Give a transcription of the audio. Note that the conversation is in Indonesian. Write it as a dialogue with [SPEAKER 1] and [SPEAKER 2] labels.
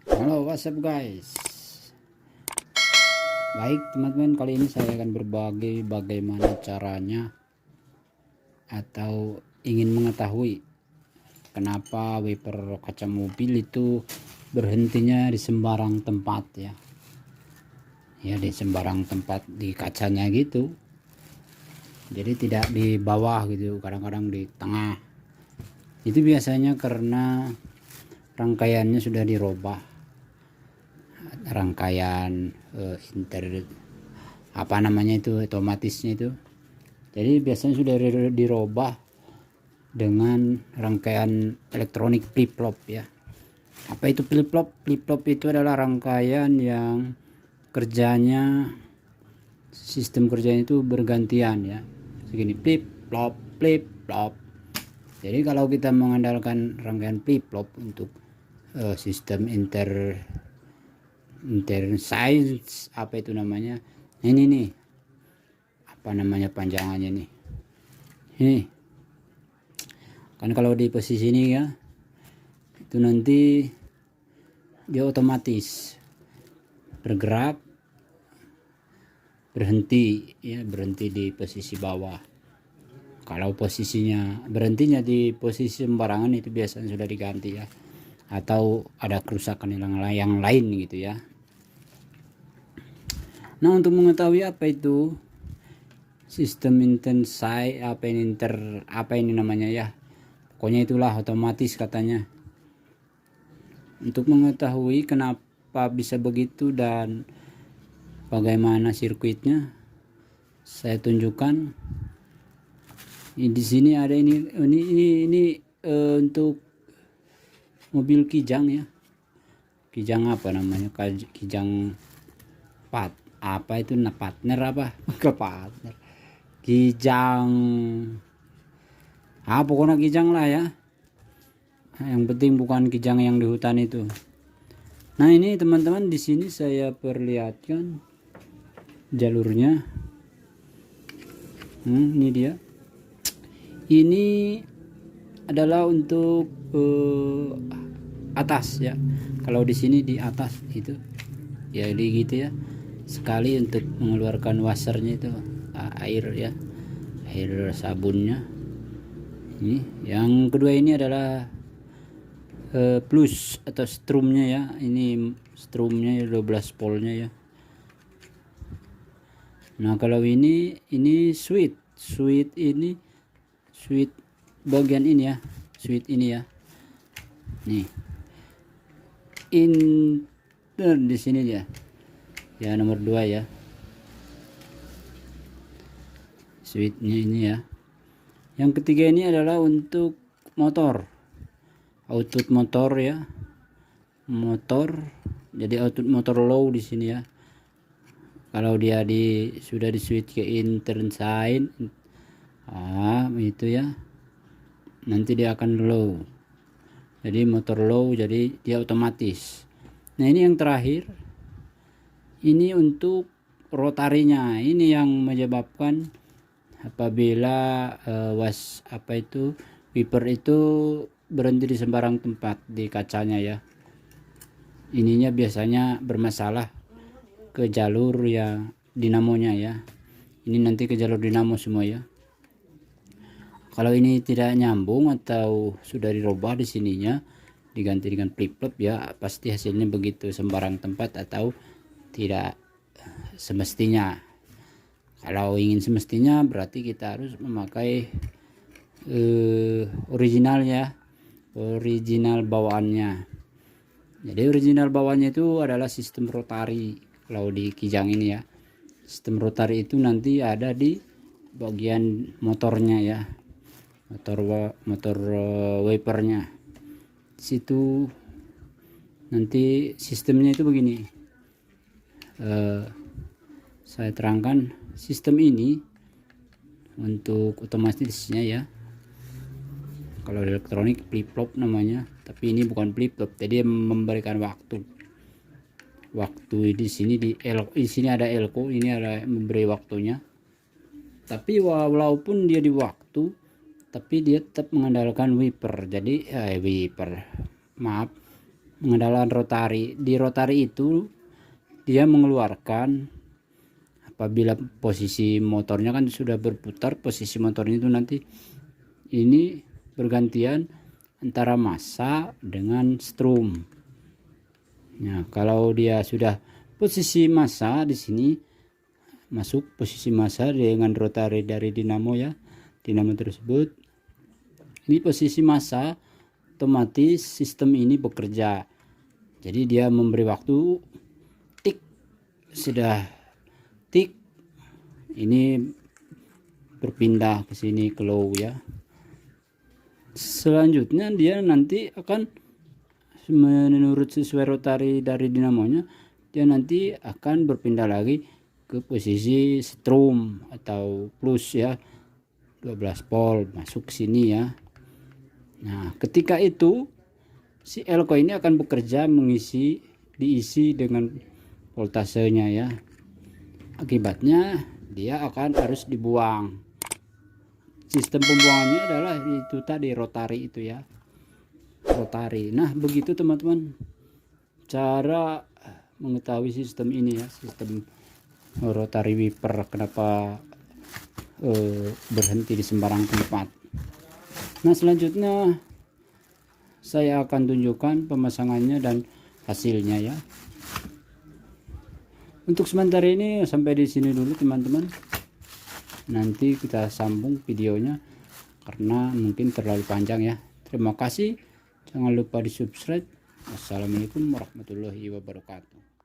[SPEAKER 1] Halo, what's up guys? Baik teman-teman, kali ini saya akan berbagi bagaimana caranya atau ingin mengetahui kenapa wiper kaca mobil itu berhentinya di sembarang tempat ya. Ya, di sembarang tempat di kacanya gitu. Jadi tidak di bawah gitu, kadang-kadang di tengah. Itu biasanya karena rangkaiannya sudah dirubah. Rangkaian apa namanya itu, otomatisnya itu. Jadi biasanya sudah dirubah dengan rangkaian elektronik flip-flop ya. Apa itu flip-flop? Flip-flop itu adalah rangkaian yang kerjanya, sistem kerjanya itu bergantian ya. Segini, flip-flop, flip-flop. Jadi kalau kita mengandalkan rangkaian flip-flop untuk sistem science, apa itu namanya, ini nih, apa namanya panjangannya nih, ini kan kalau di posisi ini ya, itu nanti dia otomatis bergerak, berhenti ya, berhenti di posisi bawah. Kalau posisinya berhentinya di posisi sembarangan itu biasanya sudah diganti ya, atau ada kerusakan yang lain gitu ya. Nah, untuk mengetahui apa itu sistem intensai, apa ini namanya ya, pokoknya itulah otomatis katanya. Untuk mengetahui kenapa bisa begitu dan bagaimana sirkuitnya, saya tunjukkan. Di sini ada ini untuk mobil Kijang ya. Kijang apa namanya? Kijang apa itu, partner apa? Ke partner. Kijang. Pokoknya Kijang lah ya. Yang penting bukan Kijang yang di hutan itu. Nah, ini teman-teman, di sini saya perlihatkan jalurnya. Ini dia. Ini adalah untuk atas ya. Kalau di sini di atas itu. Ya gitu ya. Sekali untuk mengeluarkan washernya itu, air ya, air sabunnya. Ini yang kedua, ini adalah plus atau strumnya ya. Ini strumnya 12 voltnya ya. Nah, kalau ini switch ini, switch bagian ini ya, switch ini ya. Nih, di sini dia ya, nomor 2 ya, switchnya ini ya. Yang ketiga ini adalah untuk motor, output motor ya, motor. Jadi output motor low di sini ya. Kalau dia sudah di switch ke intensai, itu ya, nanti dia akan low. Jadi motor low, jadi dia otomatis. Nah, ini yang terakhir, ini untuk rotarinya. Ini yang menyebabkan apabila wiper itu berhenti di sembarang tempat di kacanya ya. Ininya biasanya bermasalah ke jalur ya, dinamonya ya. Ini nanti ke jalur dinamo semua ya. Kalau ini tidak nyambung atau sudah dirubah di sininya, diganti dengan flip-flop ya, pasti hasilnya begitu, sembarang tempat atau tidak semestinya. Kalau ingin semestinya berarti kita harus memakai original bawaannya. Jadi original bawaannya itu adalah sistem rotari. Kalau di Kijang ini ya, sistem rotari itu nanti ada di bagian motornya ya, motor wipernya. Situ nanti sistemnya itu begini. Saya terangkan sistem ini untuk otomatisnya ya. Kalau elektronik flip-flop namanya, tapi ini bukan flip-flop. Jadi memberikan waktu di sini, di sini ada elko, ini ada memberi waktunya. Tapi walaupun dia di waktu, tapi dia tetap mengandalkan wiper. Jadi mengandalkan rotari. Di rotari itu dia mengeluarkan apabila posisi motornya kan sudah berputar, posisi motornya itu nanti ini bergantian antara massa dengan strum. Nah, kalau dia sudah posisi massa di sini masuk posisi massa dengan rotari dari dinamo ya, dinamo tersebut. Ini posisi massa, otomatis sistem ini bekerja. Jadi dia memberi waktu tik, sudah tik, ini berpindah ke sini ke low ya. Selanjutnya dia nanti akan menurut sesuai rotari dari dinamonya, dia nanti akan berpindah lagi ke posisi strum atau plus ya, 12 volt masuk sini ya. Nah, ketika itu si elko ini akan bekerja diisi dengan voltasenya ya. Akibatnya dia akan harus dibuang. Sistem pembuangannya adalah itu tadi, rotari itu ya, rotari. Nah, begitu teman-teman cara mengetahui sistem ini ya, sistem rotari wiper kenapa berhenti di sembarang tempat. Nah, selanjutnya saya akan tunjukkan pemasangannya dan hasilnya ya. Untuk sementara ini sampai di sini dulu teman-teman. Nanti kita sambung videonya karena mungkin terlalu panjang ya. Terima kasih. Jangan lupa di subscribe. Wassalamualaikum warahmatullahi wabarakatuh.